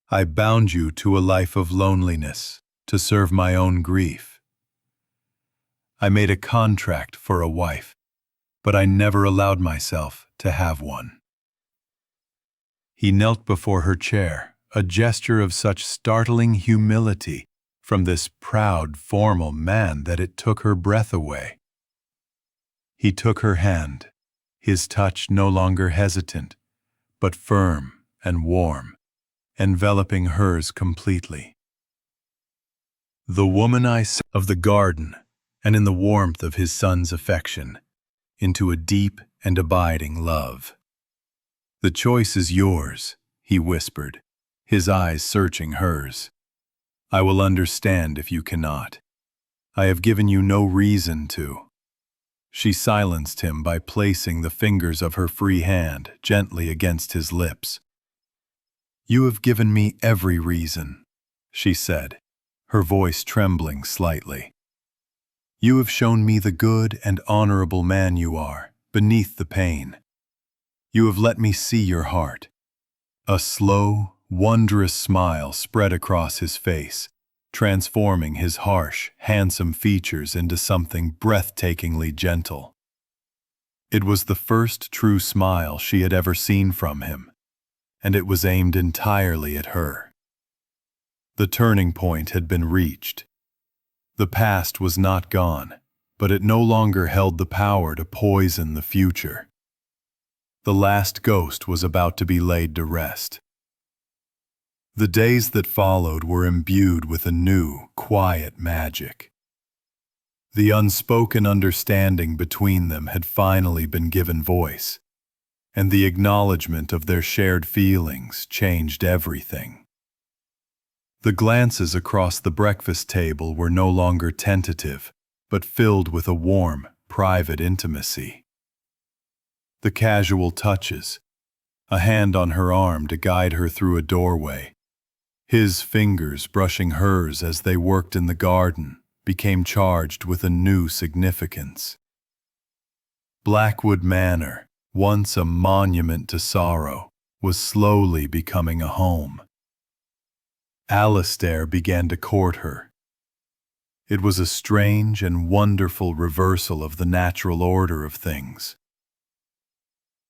I bound you to a life of loneliness to serve my own grief. I made a contract for a wife, but I never allowed myself to have one." He knelt before her chair, a gesture of such startling humility from this proud, formal man that it took her breath away. He took her hand, his touch no longer hesitant, but firm and warm, enveloping hers completely. The woman I saw of the garden, and in the warmth of his son's affection, into a deep and abiding love. "The choice is yours," he whispered, his eyes searching hers. "I will understand if you cannot. I have given you no reason to." She silenced him by placing the fingers of her free hand gently against his lips. "You have given me every reason," she said, her voice trembling slightly. "You have shown me the good and honorable man you are, beneath the pain. You have let me see your heart." A slow, wondrous smile spread across his face, transforming his harsh, handsome features into something breathtakingly gentle. It was the first true smile she had ever seen from him, and it was aimed entirely at her. The turning point had been reached. The past was not gone, but it no longer held the power to poison the future. The last ghost was about to be laid to rest. The days that followed were imbued with a new, quiet magic. The unspoken understanding between them had finally been given voice, and the acknowledgement of their shared feelings changed everything. The glances across the breakfast table were no longer tentative, but filled with a warm, private intimacy. The casual touches, a hand on her arm to guide her through a doorway, his fingers brushing hers as they worked in the garden, became charged with a new significance. Blackwood Manor, once a monument to sorrow, was slowly becoming a home. Alistair began to court her. It was a strange and wonderful reversal of the natural order of things.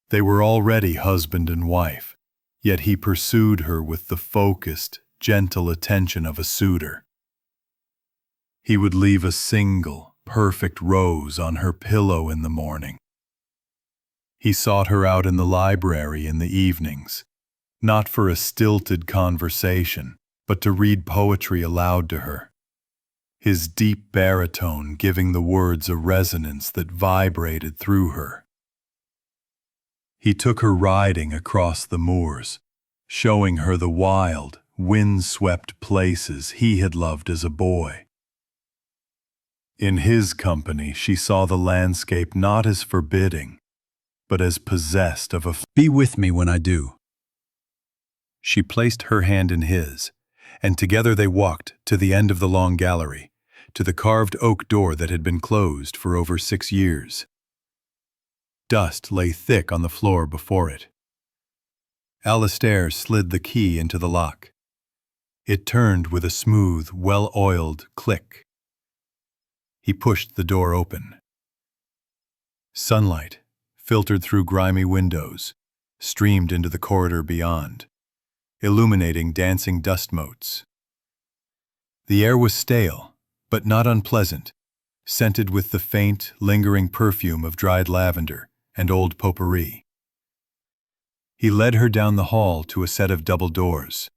They were already husband and wife, yet he pursued her with the focused, gentle attention of a suitor. He would leave a single, perfect rose on her pillow in the morning. He sought her out in the library in the evenings, not for a stilted conversation, but to read poetry aloud to her, his deep baritone giving the words a resonance that vibrated through her. He took her riding across the moors, showing her the wild, wind-swept places he had loved as a boy. In his company, she saw the landscape not as forbidding, but as possessed of a "Be with me when I do." She placed her hand in his, and together they walked to the end of the long gallery, to the carved oak door that had been closed for over 6 years. Dust lay thick on the floor before it. Alistair slid the key into the lock. It turned with a smooth, well-oiled click. He pushed the door open. Sunlight, filtered through grimy windows, streamed into the corridor beyond, illuminating dancing dust motes. The air was stale, but not unpleasant, scented with the faint, lingering perfume of dried lavender and old potpourri. He led her down the hall to a set of double doors.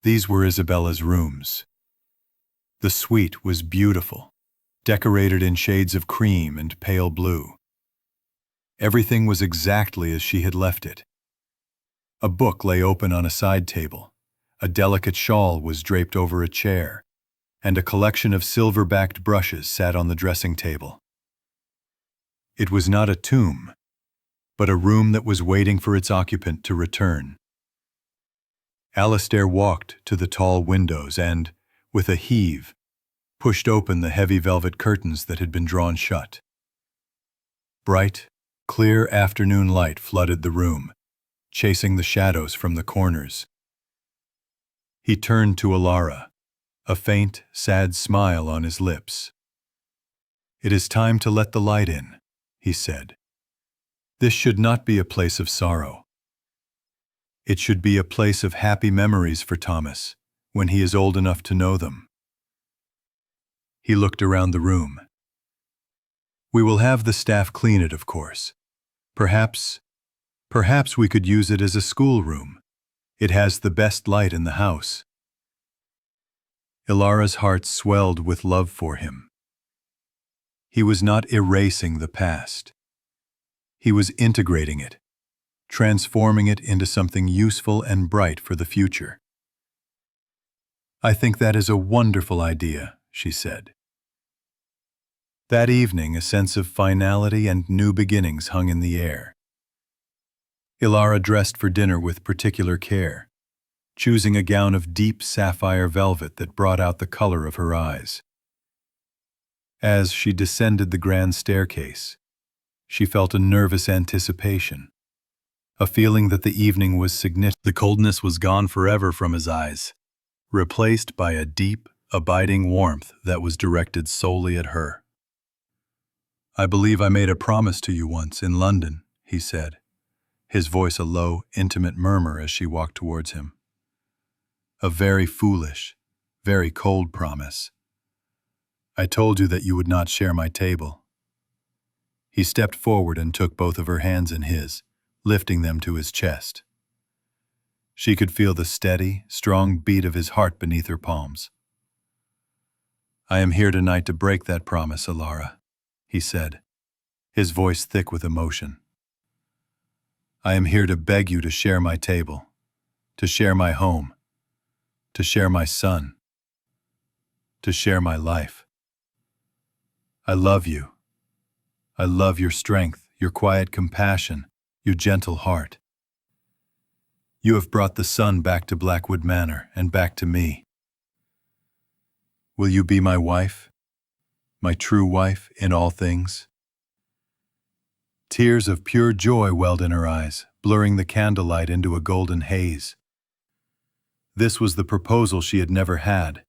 These were Isabella's rooms. The suite was beautiful, decorated in shades of cream and pale blue. Everything was exactly as she had left it. A book lay open on a side table, a delicate shawl was draped over a chair, and a collection of silver-backed brushes sat on the dressing table. It was not a tomb, but a room that was waiting for its occupant to return. Alistair walked to the tall windows and, with a heave, pushed open the heavy velvet curtains that had been drawn shut. Bright, clear afternoon light flooded the room, chasing the shadows from the corners. He turned to Alara, a faint, sad smile on his lips. "It is time to let the light in," he said. "This should not be a place of sorrow. It should be a place of happy memories for Thomas, when he is old enough to know them." He looked around the room. "We will have the staff clean it, of course. Perhaps we could use it as a schoolroom. It has the best light in the house." Ilara's heart swelled with love for him. He was not erasing the past. He was integrating it, transforming it into something useful and bright for the future. "I think that is a wonderful idea," she said. That evening, a sense of finality and new beginnings hung in the air. Ilara dressed for dinner with particular care, choosing a gown of deep sapphire velvet that brought out the color of her eyes. As she descended the grand staircase, she felt a nervous anticipation, a feeling that the evening was significant. The coldness was gone forever from his eyes, replaced by a deep, abiding warmth that was directed solely at her. "I believe I made a promise to you once in London," he said, his voice a low, intimate murmur as she walked towards him. "A very foolish, very cold promise. I told you that you would not share my table." He stepped forward and took both of her hands in his, lifting them to his chest. She could feel the steady, strong beat of his heart beneath her palms. "I am here tonight to break that promise, Ilara," he said, his voice thick with emotion. "I am here to beg you to share my table, to share my home, to share my son, to share my life. I love you. I love your strength, your quiet compassion, your gentle heart. You have brought the sun back to Blackwood Manor and back to me. Will you be my wife, my true wife in all things?" Tears of pure joy welled in her eyes, blurring the candlelight into a golden haze. This was the proposal she had never had,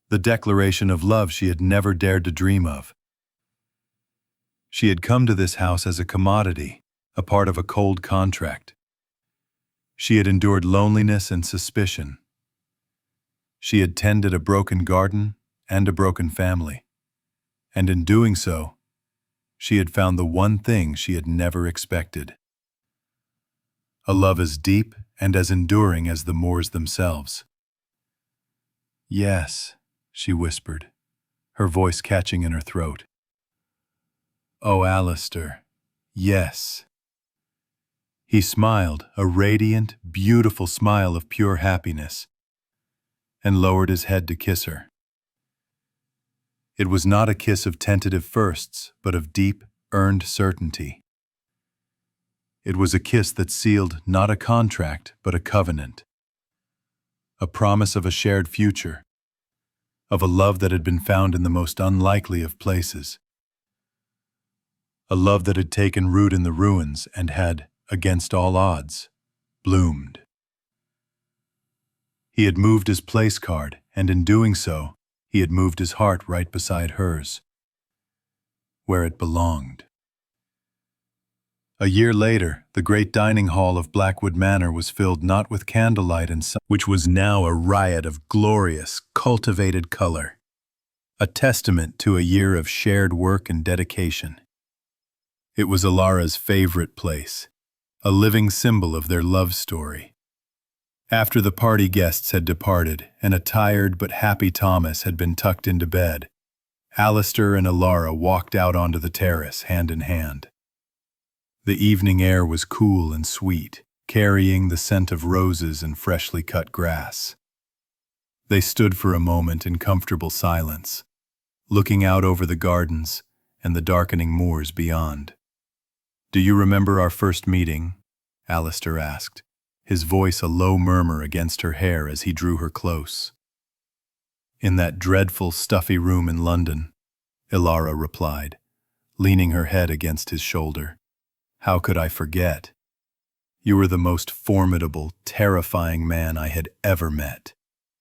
the declaration of love she had never dared to dream of. She had come to this house as a commodity, a part of a cold contract. She had endured loneliness and suspicion. She had tended a broken garden and a broken family, and in doing so, she had found the one thing she had never expected. A love as deep and as enduring as the moors themselves. "Yes," she whispered, her voice catching in her throat. "Oh, Alistair, yes." He smiled, a radiant, beautiful smile of pure happiness, and lowered his head to kiss her. It was not a kiss of tentative firsts, but of deep, earned certainty. It was a kiss that sealed not a contract, but a covenant. A promise of a shared future, of a love that had been found in the most unlikely of places. A love that had taken root in the ruins and had, against all odds, bloomed. He had moved his place card, and in doing so, he had moved his heart right beside hers, where it belonged. A year later, the great dining hall of Blackwood Manor was filled not with candlelight and sun, which was now a riot of glorious, cultivated color, a testament to a year of shared work and dedication. It was Ilara's favorite place, a living symbol of their love story. After the party guests had departed and a tired but happy Thomas had been tucked into bed, Alistair and Ilara walked out onto the terrace hand in hand. The evening air was cool and sweet, carrying the scent of roses and freshly cut grass. They stood for a moment in comfortable silence, looking out over the gardens and the darkening moors beyond. "Do you remember our first meeting?" Alistair asked, his voice a low murmur against her hair as he drew her close. "In that dreadful, stuffy room in London," Ilara replied, leaning her head against his shoulder. "How could I forget? You were the most formidable, terrifying man I had ever met."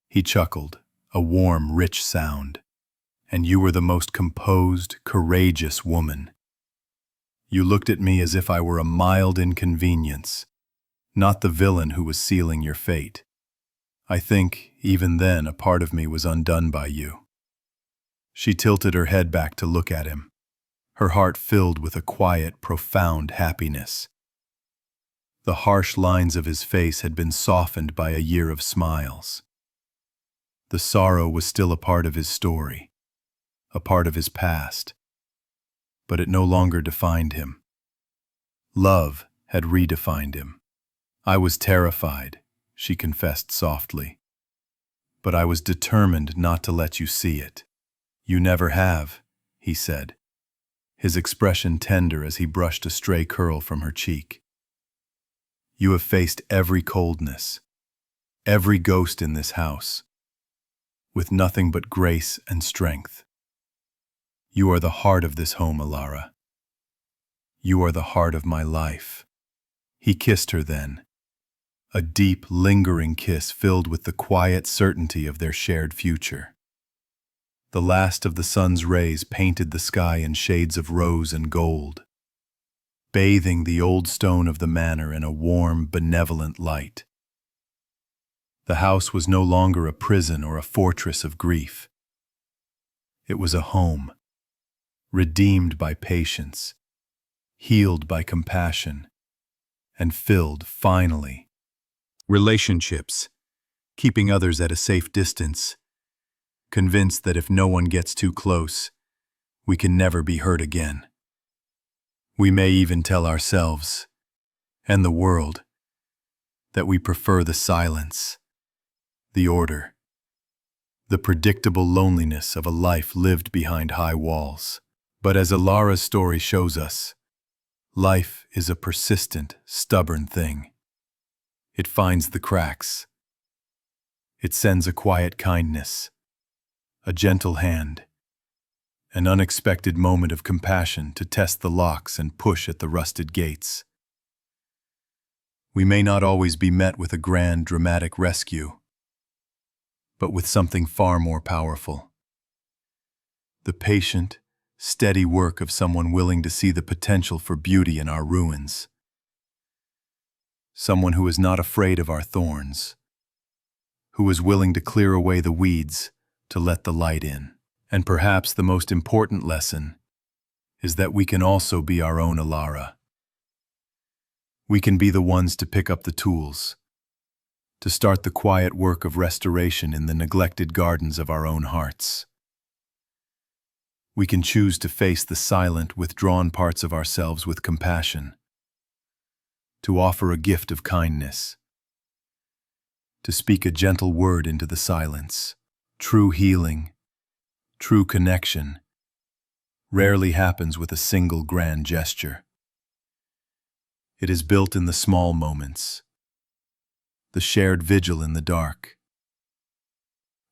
He chuckled, a warm, rich sound. "And you were the most composed, courageous woman. You looked at me as if I were a mild inconvenience, not the villain who was sealing your fate. I think, even then, a part of me was undone by you." She tilted her head back to look at him, her heart filled with a quiet, profound happiness. The harsh lines of his face had been softened by a year of smiles. The sorrow was still a part of his story, a part of his past, but it no longer defined him. Love had redefined him. I was terrified, she confessed softly. But I was determined not to let you see it. You never have, he said, his expression tender as he brushed a stray curl from her cheek. You have faced every coldness, every ghost in this house, with nothing but grace and strength. You are the heart of this home, Alara. You are the heart of my life. He kissed her then, a deep, lingering kiss filled with the quiet certainty of their shared future. The last of the sun's rays painted the sky in shades of rose and gold, bathing the old stone of the manor in a warm, benevolent light. The house was no longer a prison or a fortress of grief. It was a home, redeemed by patience, healed by compassion, and filled, finally. Relationships, keeping others at a safe distance, convinced that if no one gets too close, we can never be hurt again. We may even tell ourselves, and the world, that we prefer the silence, the order, the predictable loneliness of a life lived behind high walls. But as Alara's story shows us, life is a persistent, stubborn thing. It finds the cracks. It sends a quiet kindness, a gentle hand, an unexpected moment of compassion to test the locks and push at the rusted gates. We may not always be met with a grand, dramatic rescue, but with something far more powerful. The patient, steady work of someone willing to see the potential for beauty in our ruins. Someone who is not afraid of our thorns, who is willing to clear away the weeds to let the light in. And perhaps the most important lesson is that we can also be our own Alara. We can be the ones to pick up the tools, to start the quiet work of restoration in the neglected gardens of our own hearts. We can choose to face the silent, withdrawn parts of ourselves with compassion, to offer a gift of kindness, to speak a gentle word into the silence. True healing, true connection, rarely happens with a single grand gesture. It is built in the small moments, the shared vigil in the dark,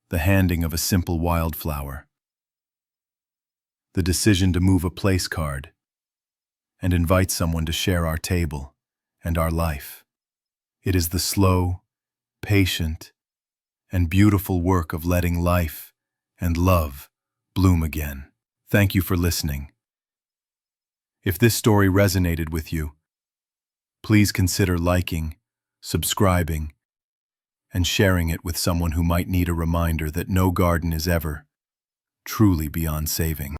the handing of a simple wildflower, the decision to move a place card and invite someone to share our table and our life. It is the slow, patient, and beautiful work of letting life and love bloom again. Thank you for listening. If this story resonated with you, please consider liking, subscribing, and sharing it with someone who might need a reminder that no garden is ever truly beyond saving.